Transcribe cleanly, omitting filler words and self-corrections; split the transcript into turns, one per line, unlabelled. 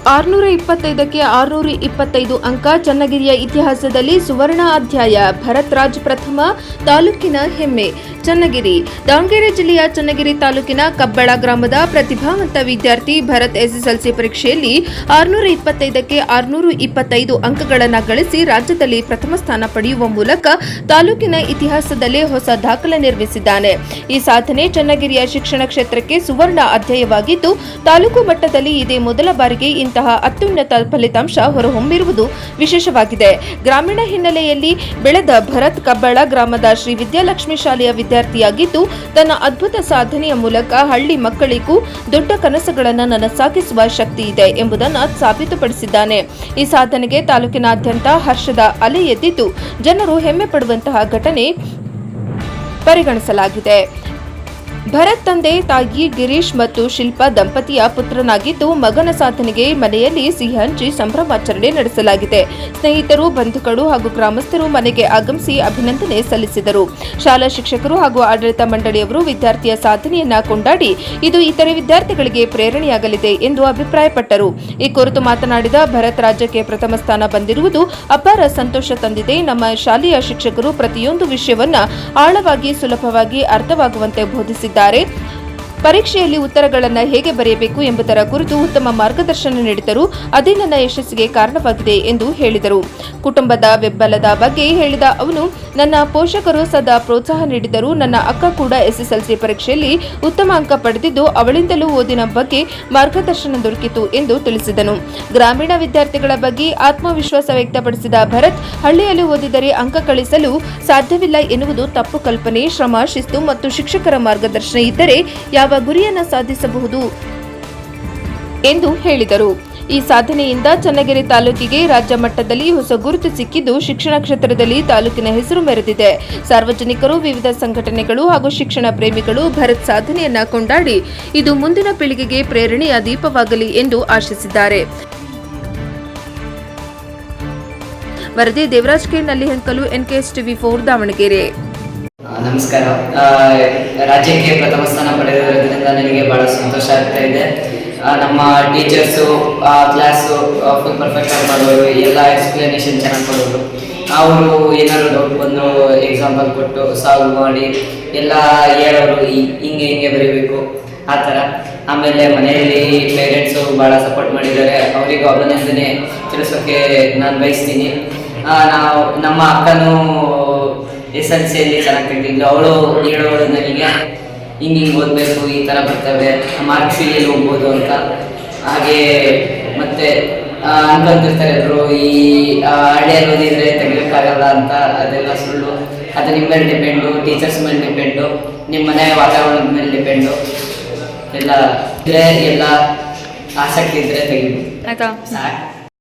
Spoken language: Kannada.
625ಕ್ಕೆ 625 ಅಂಕ. ಚನ್ನಗಿರಿಯ ಇತಿಹಾಸದಲ್ಲಿ ಸುವರ್ಣ ಅಧ್ಯಾಯ. ಭರತ್ ರಾಜ್ ಪ್ರಥಮ. ತಾಲೂಕಿನ ಹೆಮ್ಮೆ. ಚನ್ನಗಿರಿ. ದಾವಣಗೆರೆ ಜಿಲ್ಲೆಯ ಚನ್ನಗಿರಿ ತಾಲೂಕಿನ ಕಬ್ಬಳ ಗ್ರಾಮದ ಪ್ರತಿಭಾವಂತ ವಿದ್ಯಾರ್ಥಿ ಭರತ್ ಎಸ್ಎಸ್ಎಲ್ಸಿ ಪರೀಕ್ಷೆಯಲ್ಲಿ 625ಕ್ಕೆ 625 ಅಂಕಗಳನ್ನು ಗಳಿಸಿ ರಾಜ್ಯದಲ್ಲಿ ಪ್ರಥಮ ಸ್ಥಾನ ಪಡೆಯುವ ಮೂಲಕ ತಾಲೂಕಿನ ಇತಿಹಾಸದಲ್ಲೇ ಹೊಸ ದಾಖಲೆ ನಿರ್ಮಿಸಿದ್ದಾನೆ. ಈ ಸಾಧನೆ ಚನ್ನಗಿರಿಯ ಶಿಕ್ಷಣ ಕ್ಷೇತ್ರಕ್ಕೆ ಸುವರ್ಣ ಅಧ್ಯಾಯವಾಗಿದ್ದು, ತಾಲೂಕು ಮಟ್ಟದಲ್ಲಿ ಇದೇ ಮೊದಲ ಬಾರಿಗೆ ಇಂತಹ ಅತ್ಯುನ್ನತ ಫಲಿತಾಂಶ ಹೊರಹೊಮ್ಮಿರುವುದು ವಿಶೇಷವಾಗಿದೆ. ಗ್ರಾಮೀಣ ಹಿನ್ನೆಲೆಯಲ್ಲಿ ಬೆಳೆದ ಭರತ್ ಕಬ್ಬಳ ಗ್ರಾಮದ ಶ್ರೀ ವಿದ್ಯಾಲಕ್ಷ್ಮಿ ಶಾಲೆಯ ವಿದ್ಯಾರ್ಥಿಯಾಗಿದ್ದು, ತನ್ನ ಅದ್ಭುತ ಸಾಧನೆಯ ಮೂಲಕ ಹಳ್ಳಿ ಮಕ್ಕಳಿಗೂ ದೊಡ್ಡ ಕನಸುಗಳನ್ನು ನನಸಾಗಿಸುವ ಶಕ್ತಿ ಇದೆ ಎಂಬುದನ್ನು ಸಾಬೀತುಪಡಿಸಿದ್ದಾನೆ. ಈ ಸಾಧನೆಗೆ ತಾಲೂಕಿನಾದ್ಯಂತ ಹರ್ಷದ ಅಲೆ ಎದ್ದಿದ್ದು, ಜನರು ಹೆಮ್ಮೆ ಪಡುವಂತಹ ಘಟನೆ ಪರಿಗಣಿಸಲಾಗಿದೆ. ಭರತ್ ತಂದೆ ತಾಯಿ ಗಿರೀಶ್ ಮತ್ತು ಶಿಲ್ಪಾ ದಂಪತಿಯ ಪುತ್ರನಾಗಿದ್ದು, ಮಗನ ಸಾಧನೆಗೆ ಮನೆಯಲ್ಲಿ ಸಿಹಿ ಹಂಚಿ ಸಂಭ್ರಮಾಚರಣೆ ನಡೆಸಲಾಗಿದೆ. ಸ್ನೇಹಿತರು, ಬಂಧುಗಳು ಹಾಗೂ ಗ್ರಾಮಸ್ಥರು ಮನೆಗೆ ಆಗಮಿಸಿ ಅಭಿನಂದನೆ ಸಲ್ಲಿಸಿದರು. ಶಾಲಾ ಶಿಕ್ಷಕರು ಹಾಗೂ ಆಡಳಿತ ಮಂಡಳಿಯವರು ವಿದ್ಯಾರ್ಥಿಯ ಸಾಧನೆಯನ್ನ ಕೊಂಡಾಡಿ ಇದು ಇತರೆ ವಿದ್ಯಾರ್ಥಿಗಳಿಗೆ ಪ್ರೇರಣೆಯಾಗಲಿದೆ ಎಂದು ಅಭಿಪ್ರಾಯಪಟ್ಟರು. ಈ ಕುರಿತು ಮಾತನಾಡಿದ ಭರತ್, ರಾಜ್ಯಕ್ಕೆ ಪ್ರಥಮ ಸ್ಥಾನ ಬಂದಿರುವುದು ಅಪಾರ ಸಂತೋಷ ತಂದಿದೆ. ನಮ್ಮ ಶಾಲೆಯ ಶಿಕ್ಷಕರು ಪ್ರತಿಯೊಂದು ವಿಷಯವನ್ನ ಆಳವಾಗಿ, ಸುಲಭವಾಗಿ ಅರ್ಥವಾಗುವಂತೆ ಬೋಧಿಸಿದ್ದಾರೆ. ಪರೀಕ್ಷೆಯಲ್ಲಿ ಉತ್ತರಗಳನ್ನು ಹೇಗೆ ಬರೆಯಬೇಕು ಎಂಬುದರ ಕುರಿತು ಉತ್ತಮ ಮಾರ್ಗದರ್ಶನ ನೀಡಿದರು. ಅದೇ ನನ್ನ ಯಶಸ್ಸಿಗೆ ಕಾರಣವಾಗಿದೆ ಎಂದು ಹೇಳಿದರು. ಕುಟುಂಬದ ಬೆಂಬಲದ ಬಗ್ಗೆ ಹೇಳಿದ ಅವನು, ನನ್ನ ಪೋಷಕರು ಸದಾ ಪ್ರೋತ್ಸಾಹ ನೀಡಿದರು. ನನ್ನ ಅಕ್ಕ ಕೂಡ ಎಸ್ಎಸ್ಎಲ್ಸಿ ಪರೀಕ್ಷೆಯಲ್ಲಿ ಉತ್ತಮ ಅಂಕ ಪಡೆದಿದ್ದು, ಅವಳಿಂದಲೂ ಓದಿನ ಬಗ್ಗೆ ಮಾರ್ಗದರ್ಶನ ದೊರಕಿತು ಎಂದು ತಿಳಿಸಿದನು. ಗ್ರಾಮೀಣ ವಿದ್ಯಾರ್ಥಿಗಳ ಬಗ್ಗೆ ಆತ್ಮವಿಶ್ವಾಸ ವ್ಯಕ್ತಪಡಿಸಿದ ಭರತ್, ಹಳ್ಳಿಯಲ್ಲಿ ಓದಿದರೆ ಅಂಕ ಗಳಿಸಲು ಸಾಧ್ಯವಿಲ್ಲ ಎನ್ನುವುದು ತಪ್ಪು ಕಲ್ಪನೆ. ಶ್ರಮ, ಶಿಸ್ತು ಮತ್ತು ಶಿಕ್ಷಕರ ಮಾರ್ಗದರ್ಶನ ಇದ್ದರೆ ಯಾವ ಗುರಿಯನ್ನು ಸಾಧಿಸಬಹುದು ಎಂದು ಹೇಳಿದರು. ಈ ಸಾಧನೆಯಿಂದ ಚನ್ನಗಿರಿ ತಾಲೂಕಿಗೆ ರಾಜ್ಯ ಮಟ್ಟದಲ್ಲಿ ಹೊಸ ಗುರುತು ಸಿಕ್ಕಿದ್ದು, ಶಿಕ್ಷಣ ಕ್ಷೇತ್ರದಲ್ಲಿ ತಾಲೂಕಿನ ಹೆಸರು ಮೆರೆದಿದೆ. ಸಾರ್ವಜನಿಕರು, ವಿವಿಧ ಸಂಘಟನೆಗಳು ಹಾಗೂ ಶಿಕ್ಷಣ ಪ್ರೇಮಿಗಳು ಭರತ್ ಸಾಧನೆಯನ್ನ ಕೊಂಡಾಡಿ ಇದು ಮುಂದಿನ ಪೀಳಿಗೆಗೆ ಪ್ರೇರಣೆಯ ದೀಪವಾಗಲಿ ಎಂದು ಆಶಿಸಿದ್ದಾರೆ. ವರದಿ Devaraj K ನಲ್ಲಿಹಂಕಲು, NKS TV4 Davanagere.
ನಮಸ್ಕಾರ. ರಾಜ್ಯಕ್ಕೆ ಪ್ರಥಮ ಸ್ಥಾನ ಪಡೆದಿರೋದ್ರಿಂದ ನನಗೆ ಬಹಳ ಸಂತೋಷ ಆಗ್ತಾ ಇದೆ. ನಮ್ಮ ಟೀಚರ್ಸು ಕ್ಲಾಸು ಫುಲ್ ಪರ್ಫೆಕ್ಟ್ ಆಗಿ ಮಾಡೋರು, ಎಲ್ಲ ಎಕ್ಸ್ಪ್ಲನೇಷನ್ ಚೆನ್ನಾಗಿ ಕೊಡೋರು. ಅವರು ಏನಾದ್ರು ಡೌಟ್ ಬಂದರು ಎಕ್ಸಾಂಪಲ್ ಕೊಟ್ಟು ಸಾಲ್ವ್ ಮಾಡಿ ಎಲ್ಲ ಹೇಳೋರು, ಹಿಂಗೆ ಬರೀಬೇಕು ಆ ಥರ. ಆಮೇಲೆ ಮನೆಯಲ್ಲಿ ಪೇರೆಂಟ್ಸು ಭಾಳ ಸಪೋರ್ಟ್ ಮಾಡಿದ್ದಾರೆ. ಅವರಿಗೂ ಅಭಿನಂದನೆ ತಿಳಿಸೋಕ್ಕೆ ನಾನು ಬಯಸ್ತೀನಿ. ನಮ್ಮ ಅಕ್ಕನೂ SSLCಯಲ್ಲಿ ಚೆನ್ನಾಗಿ ತೆಗೆದಿದ್ದು, ಅವಳು ಹೇಳೋಳು ನನಗೆ ಹಿಂಗೆ ಓದಬೇಕು, ಈ ಥರ ಬರ್ತವೆ, ಮಾರ್ಕ್ಸ್ ಇಲ್ಲಿ ಹೋಗ್ಬೋದು ಅಂತ. ಹಾಗೆ ಮತ್ತೆ ಅನ್ಕೊಂತಿರ್ತಾರೆ ಎಲ್ಲರೂ, ಈ ಹಳ್ಳಿಯಲ್ಲಿ ಓದಿದರೆ ತೆಗಿಯೋಕ್ಕಾಗಲ್ಲ ಅಂತ. ಅದೆಲ್ಲ ಸುಳ್ಳು. ಅದು ನಿಮ್ಮ ಮೇಲೆ ಡಿಪೆಂಡು, ಟೀಚರ್ಸ್ ಮೇಲೆ ಡಿಪೆಂಡು, ನಿಮ್ಮ ಮನೆ ವಾತಾವರಣದ ಮೇಲೆ ಡಿಪೆಂಡು. ಎಲ್ಲ ಆಸಕ್ತಿ ಇದ್ದರೆ ತೆಗಿಬೋದು.
ಆಯ್ತಾ?
ಸಾಕು.